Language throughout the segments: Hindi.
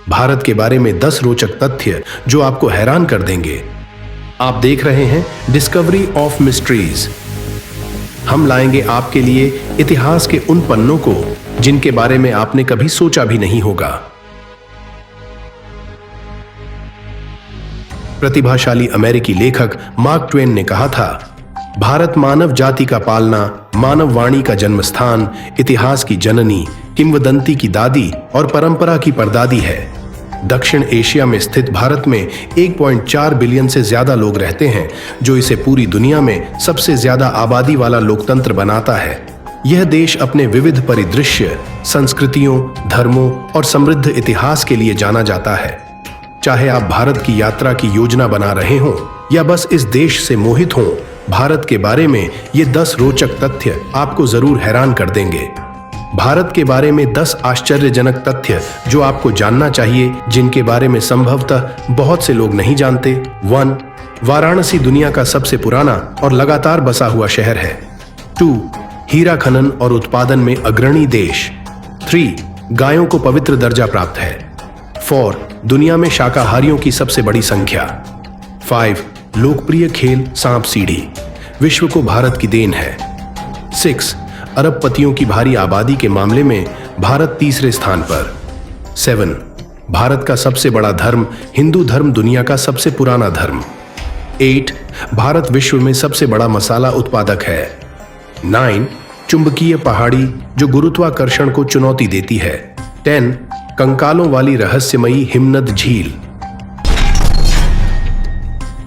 भारत के बारे में 10 रोचक तथ्य जो आपको हैरान कर देंगे। आप देख रहे हैं डिस्कवरी ऑफ मिस्ट्रीज। हम लाएंगे आपके लिए इतिहास के उन पन्नों को जिनके बारे में आपने कभी सोचा भी नहीं होगा। प्रतिभाशाली अमेरिकी लेखक मार्क ट्वेन ने कहा था, भारत मानव जाति का पालना, मानव वाणी का जन्मस्थान, इतिहास की जननी, किंवदंती की दादी और परंपरा की परदादी है। दक्षिण एशिया में स्थित भारत में 1.4 बिलियन से ज्यादा लोग रहते हैं, जो इसे पूरी दुनिया में सबसे ज्यादा आबादी वाला लोकतंत्र बनाता है। यह देश अपने विविध परिदृश्य, संस्कृतियों, धर्मों और समृद्ध इतिहास के लिए जाना जाता है। चाहे आप भारत की यात्रा की योजना बना रहे हों या बस इस देश से मोहित हों, भारत के बारे में ये 10 रोचक तथ्य आपको जरूर हैरान कर देंगे। भारत के बारे में 10 आश्चर्यजनक तथ्य जो आपको जानना चाहिए, जिनके बारे में संभवतः बहुत से लोग नहीं जानते। 1. वाराणसी दुनिया का सबसे पुराना और लगातार बसा हुआ शहर है। 2. हीरा खनन और उत्पादन में अग्रणी देश। 3. गायों को पवित्र दर्जा प्राप्त है। 4. दुनिया में शाकाहारियों की सबसे बड़ी संख्या। 5. लोकप्रिय खेल सांप सीढ़ी, विश्व को भारत की देन है। 6. अरबपतियों की भारी आबादी के मामले में भारत तीसरे स्थान पर। 7. भारत का सबसे बड़ा धर्म हिंदू धर्म, दुनिया का सबसे पुराना धर्म। 8. भारत विश्व में सबसे बड़ा मसाला उत्पादक है। 9. चुंबकीय पहाड़ी जो गुरुत्वाकर्षण को चुनौती देती है। 10. कंकालों वाली रहस्यमयी हिमनद झील।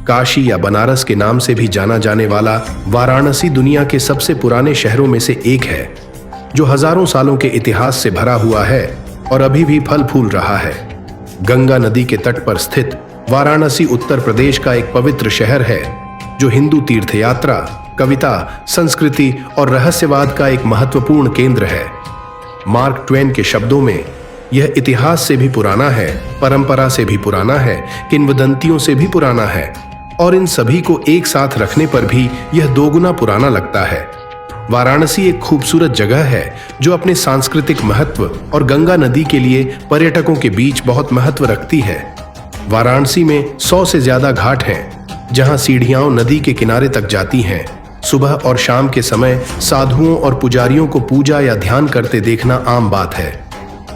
काशी या बनारस के नाम से भी जाना जाने वाला वाराणसी दुनिया के सबसे पुराने शहरों में से एक है, जो हजारों सालों के इतिहास से भरा हुआ है और अभी भी फल फूल रहा है। गंगा नदी के तट पर स्थित वाराणसी उत्तर प्रदेश का एक पवित्र शहर है, जो हिंदू तीर्थयात्रा, कविता, संस्कृति और रहस्यवाद का एक महत्वपूर्ण केंद्र है। मार्क ट्वेन के शब्दों में, यह इतिहास से भी पुराना है, परंपरा से भी पुराना है, किंवदंतियों से भी पुराना है, और इन सभी को एक साथ रखने पर भी यह दोगुना पुराना लगता है। वाराणसी एक खूबसूरत जगह है जो अपने सांस्कृतिक महत्व और गंगा नदी के लिए पर्यटकों के बीच बहुत महत्व रखती है। वाराणसी में 100 से ज्यादा घाट हैं, जहां सीढ़ियां नदी के किनारे तक जाती हैं। सुबह और शाम के समय साधुओं और पुजारियों को पूजा या ध्यान करते देखना आम बात है।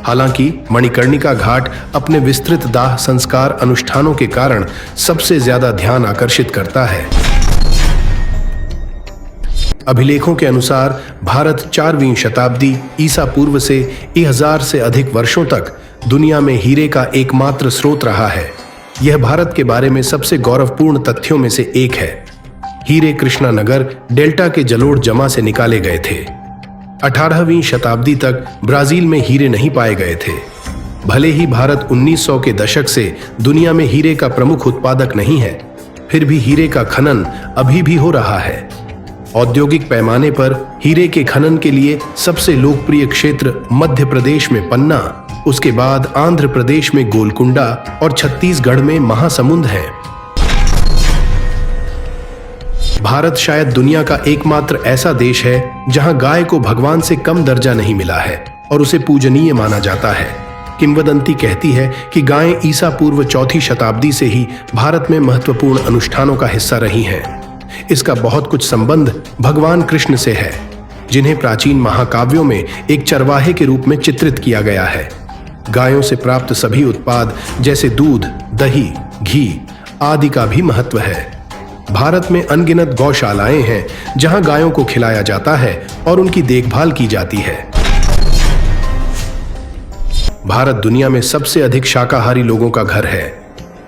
हालांकि मणिकर्णिका घाट अपने विस्तृत दाह संस्कार अनुष्ठानों के कारण सबसे ज्यादा ध्यान आकर्षित करता है। अभिलेखों के अनुसार भारत 4वीं शताब्दी ईसा पूर्व से 1000 से अधिक वर्षों तक दुनिया में हीरे का एकमात्र स्रोत रहा है। यह भारत के बारे में सबसे गौरवपूर्ण तथ्यों में से एक है। हीरे कृष्णानगर डेल्टा के जलोढ़ जमा से निकाले गए थे। 18वीं शताब्दी तक ब्राजील में हीरे नहीं पाए गए थे। भले ही भारत 1900 के दशक से दुनिया में हीरे का प्रमुख उत्पादक नहीं है, फिर भी हीरे का खनन अभी भी हो रहा है। औद्योगिक पैमाने पर हीरे के खनन के लिए सबसे लोकप्रिय क्षेत्र मध्य प्रदेश में पन्ना, उसके बाद आंध्र प्रदेश में गोलकुंडा और छत्तीसगढ़ में महासमुंद है। भारत शायद दुनिया का एकमात्र ऐसा देश है जहां गाय को भगवान से कम दर्जा नहीं मिला है और उसे पूजनीय माना जाता है। किंवदंती कहती है कि गायें ईसा पूर्व 4वीं शताब्दी से ही भारत में महत्वपूर्ण अनुष्ठानों का हिस्सा रही हैं। इसका बहुत कुछ संबंध भगवान कृष्ण से है, जिन्हें प्राचीन महाकाव्यों में एक चरवाहे के रूप में चित्रित किया गया है। गायों से प्राप्त सभी उत्पाद जैसे दूध, दही, घी आदि का भी महत्व है। भारत में अनगिनत गौशालाएं हैं जहां गायों को खिलाया जाता है और उनकी देखभाल की जाती है। भारत दुनिया में सबसे अधिक शाकाहारी लोगों का घर है।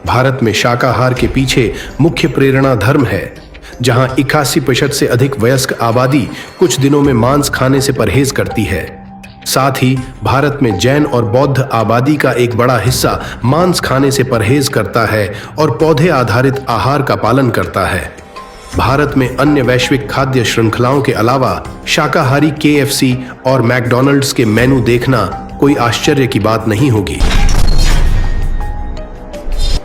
भारत में शाकाहार के पीछे मुख्य प्रेरणा धर्म है, जहां 81% से अधिक वयस्क आबादी कुछ दिनों में मांस खाने से परहेज करती है। साथ ही भारत में जैन और बौद्ध आबादी का एक बड़ा हिस्सा मांस खाने से परहेज करता है और पौधे आधारित आहार का पालन करता है। भारत में अन्य वैश्विक खाद्य श्रृंखलाओं के अलावा शाकाहारी KFC और मैकडॉनल्ड्स के मेनू देखना कोई आश्चर्य की बात नहीं होगी।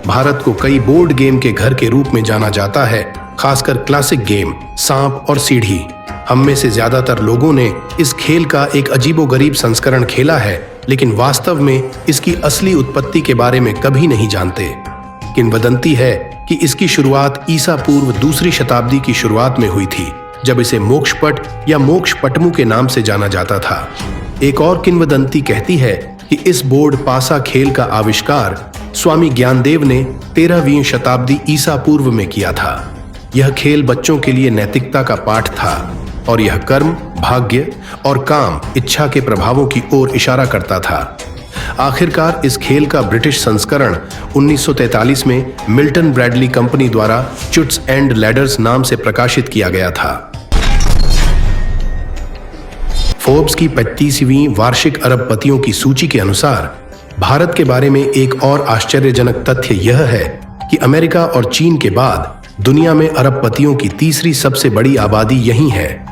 भारत को कई बोर्ड गेम के घर के रूप में जाना जाता है, खासकर क्लासिक गेम सांप और सीढ़ी। हम में से ज्यादातर लोगों ने इस खेल का एक अजीबोगरीब संस्करण खेला है, लेकिन वास्तव में इसकी असली उत्पत्ति के बारे में कभी नहीं जानते। किंवदंती है कि इसकी शुरुआत ईसा पूर्व दूसरी शताब्दी की शुरुआत में हुई थी, जब इसे मोक्षपट या मोक्षपटमु के नाम से जाना जाता था। एक और किंवदंती कहती है कि इस बोर्ड पासा खेल का आविष्कार स्वामी ज्ञानदेव ने 13वीं शताब्दी ईसा पूर्व में किया था। यह खेल बच्चों के लिए नैतिकता का पाठ था और यह कर्म, भाग्य और काम इच्छा के प्रभावों की ओर इशारा करता था। आखिरकार इस खेल का ब्रिटिश संस्करण 1943 में मिल्टन ब्रैडली कंपनी द्वारा चुट्स एंड लैडर्स नाम से प्रकाशित किया गया था। फोर्ब्स की 35वीं वार्षिक अरबपतियों की सूची के अनुसार भारत के बारे में एक और आश्चर्यजनक तथ्य यह है कि अमेरिका और चीन के बाद दुनिया में अरबपतियों की तीसरी सबसे बड़ी आबादी यही है।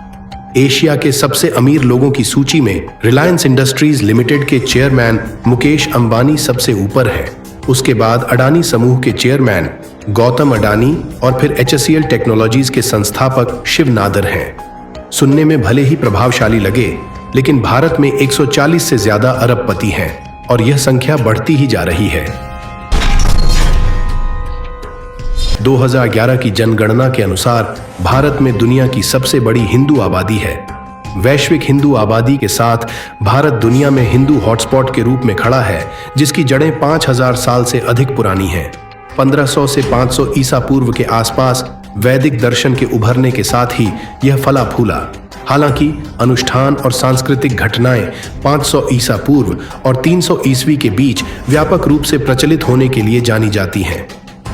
एशिया के सबसे अमीर लोगों की सूची में रिलायंस इंडस्ट्रीज लिमिटेड के चेयरमैन मुकेश अंबानी सबसे ऊपर है। उसके बाद अडानी समूह के चेयरमैन गौतम अडानी और फिर HCL टेक्नोलॉजीज के संस्थापक शिव नादर हैं। सुनने में भले ही प्रभावशाली लगे, लेकिन भारत में 140 से ज्यादा अरबपति हैं और यह संख्या बढ़ती ही जा रही है। 2011 की जनगणना के अनुसार भारत में दुनिया की सबसे बड़ी हिंदू आबादी है। वैश्विक हिंदू आबादी के साथ भारत दुनिया में हिंदू हॉटस्पॉट के रूप में खड़ा है, जिसकी जड़ें 5000 साल से अधिक पुरानी हैं। 1500 से 500 ईसा पूर्व के आसपास वैदिक दर्शन के उभरने के साथ ही यह फला फूला। हालांकि अनुष्ठान और सांस्कृतिक घटनाएं 500 ईसा पूर्व और 300 ईस्वी के बीच व्यापक रूप से प्रचलित होने के लिए जानी जाती हैं।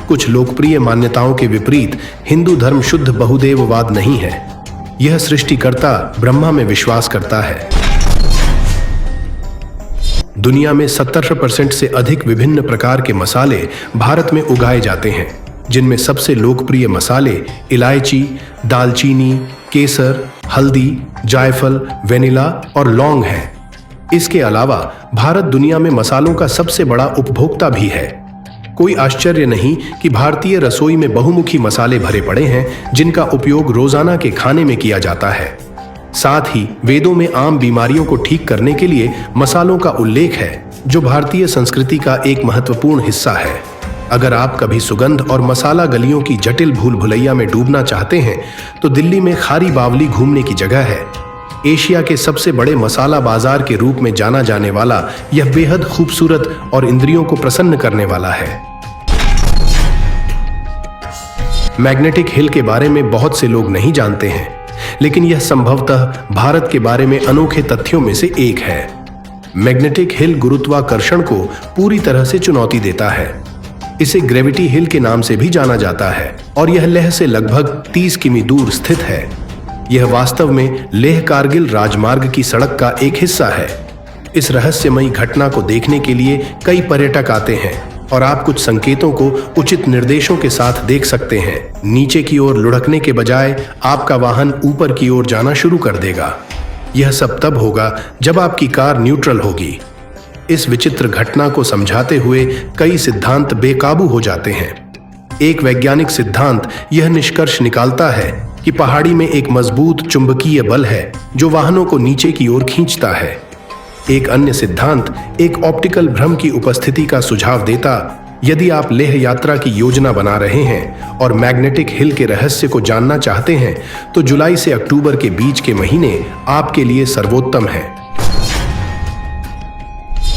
कुछ लोकप्रिय मान्यताओं के विपरीत हिंदू धर्म शुद्ध बहुदेववाद नहीं है। यह सृष्टिकर्ता ब्रह्मा में विश्वास करता है। दुनिया में 70% से अधिक विभिन्न प्रकार के मसाले भारत में उगाए जाते हैं, जिनमें सबसे लोकप्रिय मसाले इलायची, दालचीनी, केसर, हल्दी, जायफल, वेनिला और लौंग हैं। इसके अलावा भारत दुनिया में मसालों का सबसे बड़ा उपभोक्ता भी है। कोई आश्चर्य नहीं कि भारतीय रसोई में बहुमुखी मसाले भरे पड़े हैं, जिनका उपयोग रोजाना के खाने में किया जाता है। साथ ही वेदों में आम बीमारियों को ठीक करने के लिए मसालों का उल्लेख है, जो भारतीय संस्कृति का एक महत्वपूर्ण हिस्सा है। अगर आप कभी सुगंध और मसाला गलियों की जटिल भूल भुलैया में डूबना चाहते हैं, तो दिल्ली में खारी बावली घूमने की जगह है। एशिया के सबसे बड़े मसाला बाजार के रूप में जाना जाने वाला यह बेहद खूबसूरत और इंद्रियों को प्रसन्न करने वाला है। मैग्नेटिक हिल के बारे में बहुत से लोग नहीं जानते हैं, लेकिन यह संभवतः भारत के बारे में अनोखे तथ्यों में से एक है। मैग्नेटिक हिल गुरुत्वाकर्षण को पूरी तरह से चुनौती देता है। इसे ग्रेविटी हिल के नाम से भी जाना जाता है और यह लेह से लगभग 30 किमी दूर स्थित है। यह वास्तव में लेह कारगिल राजमार्ग की सड़क का एक हिस्सा है। इस रहस्यमयी घटना को देखने के लिए कई पर्यटक आते हैं और आप कुछ संकेतों को उचित निर्देशों के साथ देख सकते हैं। नीचे की ओर लुढ़कने के बजाय आपका वाहन ऊपर की ओर जाना शुरू कर देगा। यह सब तब होगा जब आपकी कार न्यूट्रल होगी। इस विचित्र घटना को समझाते हुए कई सिद्धांत बेकाबू हो जाते हैं। एक वैज्ञानिक सिद्धांत यह निष्कर्ष निकालता है कि पहाड़ी में एक मजबूत चुंबकीय बल है जो वाहनों को नीचे की ओर खींचता है। एक अन्य सिद्धांत एक ऑप्टिकल भ्रम की उपस्थिति का सुझाव देता। यदि आप लेह यात्रा की योजना बना रहे हैं और मैग्नेटिक हिल के रहस्य को जानना चाहते हैं, तो जुलाई से अक्टूबर के बीच के महीने आपके लिए सर्वोत्तम है।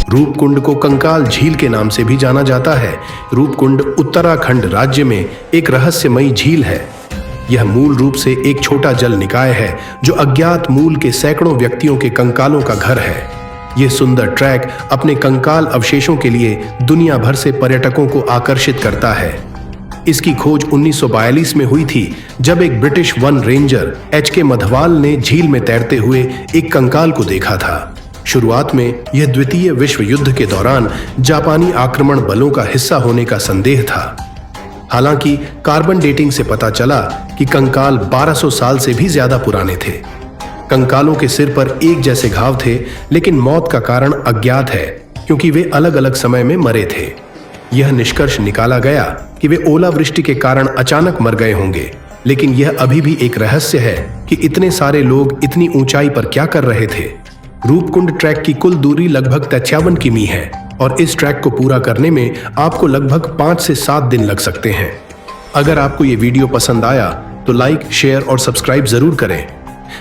रूपकुंड को कंकाल झील के नाम से भी जाना जाता है। रूपकुंड उत्तराखंड राज्य में एक रहस्यमयी झील है। यह मूल रूप से एक छोटा जल निकाय है जो अज्ञात मूल के सैकड़ों व्यक्तियों के कंकालों का घर है। यह सुंदर ट्रैक अपने कंकाल अवशेषों के लिए दुनिया भर से पर्यटकों को आकर्षित करता है। इसकी खोज 1942 में हुई थी, जब एक British one ranger HK Madhwal ने झील में तैरते हुए एक कंकाल को देखा था। शुरुआत में यह द्वितीय विश्व युद्ध के दौरान जापानी आक्रमण बलों का हिस्सा होने का संदेह था। हालांकि कार्बन डेटिंग से पता चला कि कंकाल 1200 साल से भी ज्यादा पुराने थे। कंकालों के सिर पर एक जैसे घाव थे, लेकिन मौत का कारण अज्ञात है क्योंकि वे अलग अलग समय में मरे थे। यह निष्कर्ष निकाला गया कि वे ओलावृष्टि के कारण अचानक मर गए होंगे, लेकिन यह अभी भी एक रहस्य है कि इतने सारे लोग इतनी ऊंचाई पर क्या कर रहे थे। रूपकुंड ट्रैक की कुल दूरी लगभग 53 किमी है और इस ट्रैक को पूरा करने में आपको लगभग 5 से 7 दिन लग सकते हैं। अगर आपको ये वीडियो पसंद आया तो लाइक, शेयर और सब्सक्राइब जरूर करें।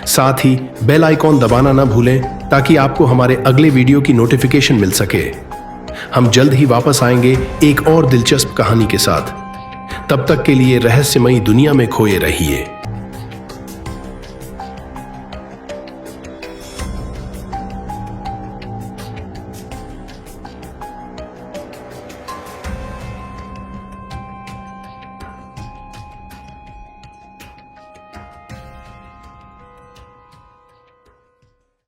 साथ ही बेल आइकॉन दबाना ना भूलें ताकि आपको हमारे अगले वीडियो की नोटिफिकेशन मिल सके। हम जल्द ही वापस आएंगे एक और दिलचस्प कहानी के साथ। तब तक के लिए रहस्यमयी दुनिया में खोए रहिए।